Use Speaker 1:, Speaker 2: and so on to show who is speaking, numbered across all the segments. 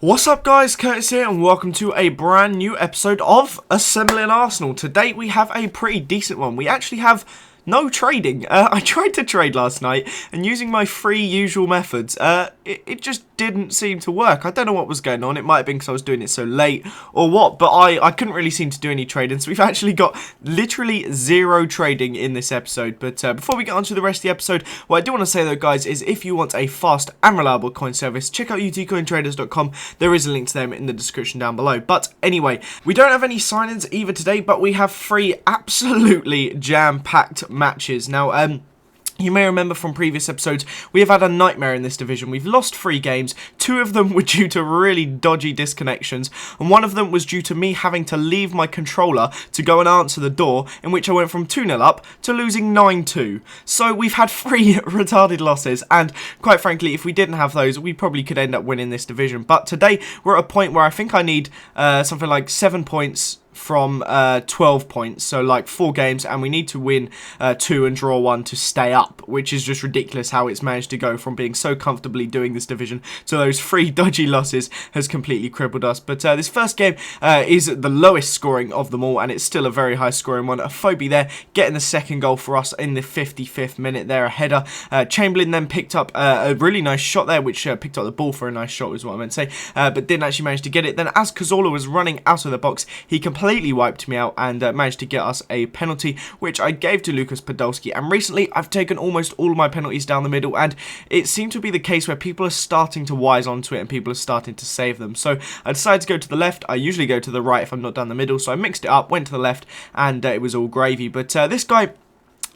Speaker 1: What's up guys, Curtis here and welcome to a brand new episode of Assembling Arsenal. Today we have a pretty decent one. We actually have no trading. I tried to trade last night and using my three usual methods, it just didn't seem to work. I don't know what was going on. It might have been because I was doing it so late or what, but I couldn't really seem to do any trading. So we've actually got literally zero trading in this episode. But before we get on to the rest of the episode, what I do want to say though guys is if you want a fast and reliable coin service, check out utcointraders.com. There is a link to them in the description down below. But anyway, we don't have any signings either today, but we have three absolutely jam-packed matches. Now, you may remember from previous episodes, we have had a nightmare in this division. We've lost 3 games, 2 of them were due to really dodgy disconnections, and 1 of them was due to me having to leave my controller to go and answer the door, in which I went from 2-0 up to losing 9-2. So we've had 3 retarded losses, and quite frankly, if we didn't have those, we probably could end up winning this division. But today, we're at a point where I think I need something like 7 points from 12 points, so like 4 games, and we need to win 2 and draw 1 to stay up, which is just ridiculous how it's managed to go from being so comfortably doing this division to those 3 dodgy losses has completely crippled us. But this first game is the lowest scoring of them all, and it's still a very high scoring one. Phobie there getting the second goal for us in the 55th minute there, a header. Chamberlain then picked up a really nice shot there, which picked up the ball for a nice shot was what I meant to say, but didn't actually manage to get it. Then as Cazorla was running out of the box, he completely wiped me out and managed to get us a penalty, which I gave to Lucas Podolski. And recently I've taken almost all of my penalties down the middle, and it seemed to be the case where people are starting to wise onto it and people are starting to save them. So I decided to go to the left. I usually go to the right if I'm not down the middle, so I mixed it up, went to the left, and it was all gravy. But this guy,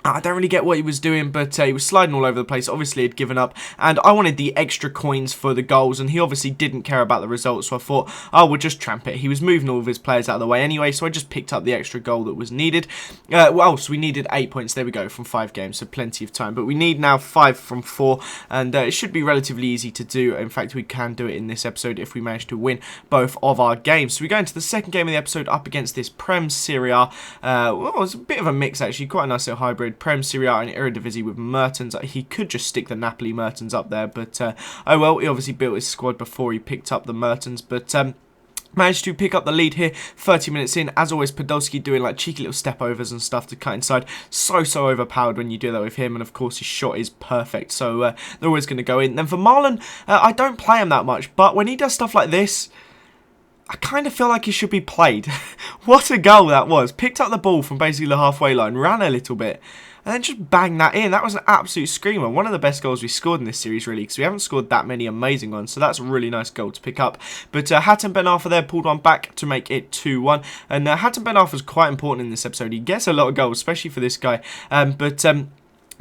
Speaker 1: I don't really get what he was doing, but he was sliding all over the place. Obviously, he'd given up, and I wanted the extra coins for the goals, and he obviously didn't care about the results, so I thought, oh, we'll just tramp it. He was moving all of his players out of the way anyway, so I just picked up the extra goal that was needed. Well, so we needed 8 points. There we go, from 5 games, so plenty of time. But we need now 5 from 4, and it should be relatively easy to do. In fact, we can do it in this episode if we manage to win both of our games. So we go into the second game of the episode up against this Prem Serie A. Well, it's a bit of a mix, actually. Quite a nice little hybrid. Prem Serie A and Eredivisie with Mertens. He could just stick the Napoli Mertens up there, but oh well, he obviously built his squad before he picked up the Mertens, but managed to pick up the lead here 30 minutes in. As always, Podolski doing like cheeky little step overs and stuff to cut inside. So overpowered when you do that with him, and of course his shot is perfect, so they're always going to go in. Then for Marlon, I don't play him that much, but when he does stuff like this, I kind of feel like he should be played. What a goal that was. Picked up the ball from basically the halfway line, ran a little bit, and then just banged that in. That was an absolute screamer. One of the best goals we scored in this series, really, because we haven't scored that many amazing ones. So that's a really nice goal to pick up. But Hatem Ben Arfa there pulled one back to make it 2-1. And Hatem Ben Arfa is quite important in this episode. He gets a lot of goals, especially for this guy.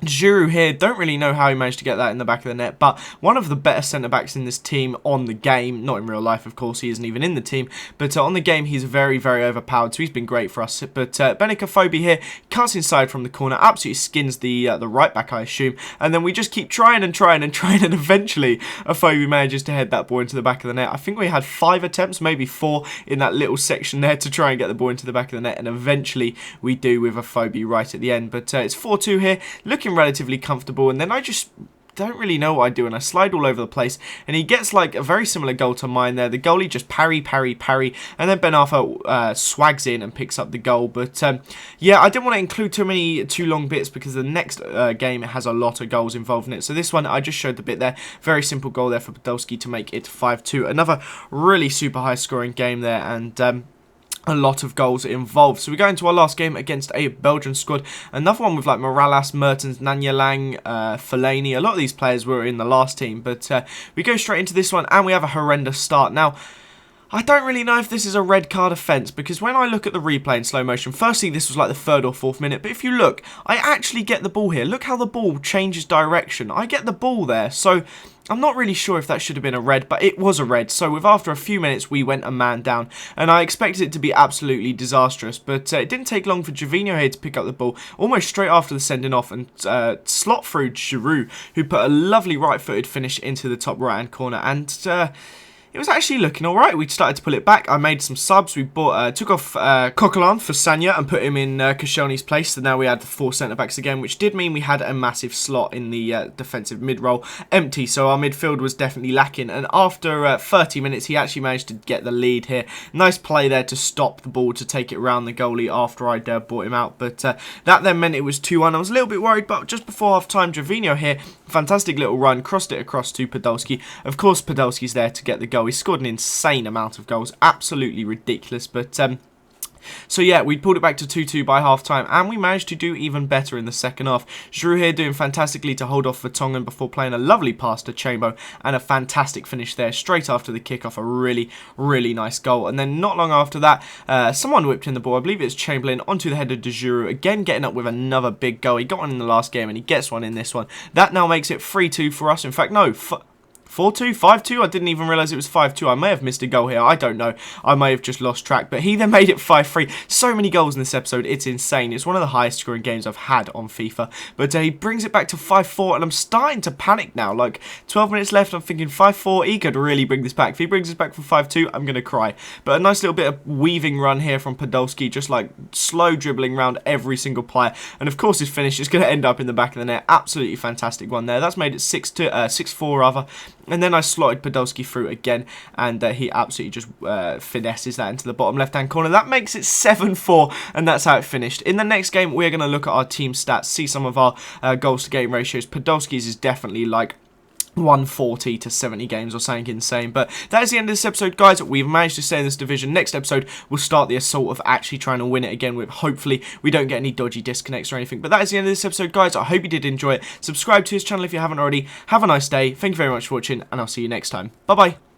Speaker 1: Giroud here, don't really know how he managed to get that in the back of the net, but one of the better centre-backs in this team on the game. Not in real life, of course, he isn't even in the team, but on the game, he's very overpowered, so he's been great for us. But Benica Phobie here cuts inside from the corner, absolutely skins the right-back, I assume, and then we just keep trying, and eventually Phobie manages to head that ball into the back of the net. I think we had 5 attempts, maybe 4, in that little section there to try and get the ball into the back of the net, and eventually we do with a Phobie right at the end. But it's 4-2 here, looking relatively comfortable, and then I just don't really know what I do, and I slide all over the place, and he gets like a very similar goal to mine there. The goalie just parry, and then Ben Arfa swags in and picks up the goal. But yeah, I didn't want to include too long bits because the next game has a lot of goals involved in it. So this one, I just showed the bit there. Very simple goal there for Podolski to make it 5-2. Another really super high scoring game there, and a lot of goals involved. So we go into our last game against a Belgian squad. Another one with like Morales, Mertens, Nanyalang, Fellaini. A lot of these players were in the last team. But we go straight into this one and we have a horrendous start. Now, I don't really know if this is a red card offence, because when I look at the replay in slow motion, firstly this was like the 3rd or 4th minute, but if you look, I actually get the ball here. Look how the ball changes direction. I get the ball there, so I'm not really sure if that should have been a red, but it was a red. So after a few minutes, we went a man down, and I expected it to be absolutely disastrous, but it didn't take long for Jovino here to pick up the ball, almost straight after the sending off, and slot through Giroud, who put a lovely right-footed finish into the top right-hand corner, and it was actually looking alright. We started to pull it back. I made some subs. We took off Coquelin for Sanya and put him in Koscielny's place. So now we had 4 centre-backs again, which did mean we had a massive slot in the defensive mid-role empty. So our midfield was definitely lacking. And after 30 minutes, he actually managed to get the lead here. Nice play there to stop the ball, to take it around the goalie after I'd brought him out. But that then meant it was 2-1. I was a little bit worried, but just before half-time, Gervinho here, fantastic little run, crossed it across to Podolski. Of course, Podolski's there to get the goal. He scored an insane amount of goals, absolutely ridiculous. But so yeah, we pulled it back to 2-2 by half-time, and we managed to do even better in the second half. Giroud here doing fantastically to hold off Vertonghen before playing a lovely pass to Chambo, and a fantastic finish there straight after the kickoff. A really, really nice goal. And then not long after that, someone whipped in the ball. I believe it's Chamberlain onto the head of Giroud, again getting up with another big goal. He got one in the last game, and he gets one in this one. That now makes it 3-2 for us. In fact, no, 4-2, 5-2, I didn't even realise it was 5-2. I may have missed a goal here, I don't know. I may have just lost track, but he then made it 5-3. So many goals in this episode, it's insane. It's one of the highest scoring games I've had on FIFA. But he brings it back to 5-4, and I'm starting to panic now. Like, 12 minutes left, I'm thinking 5-4, he could really bring this back. If he brings this back for 5-2, I'm going to cry. But a nice little bit of weaving run here from Podolski, just like slow dribbling around every single player. And of course his finish is going to end up in the back of the net. Absolutely fantastic one there. That's made it 6-4 rather. And then I slotted Podolski through again, and he absolutely just finesses that into the bottom left-hand corner. That makes it 7-4, and that's how it finished. In the next game, we're going to look at our team stats, see some of our goals-to-game ratios. Podolski's is definitely like 140 to 70 games or something insane. But that is the end of this episode, guys. We've managed to stay in this division. Next episode, we'll start the assault of actually trying to win it again with, hopefully, we don't get any dodgy disconnects or anything. But that is the end of this episode, guys. I hope you did enjoy it. Subscribe to his channel if you haven't already. Have a nice day. Thank you very much for watching, and I'll see you next time. Bye-bye.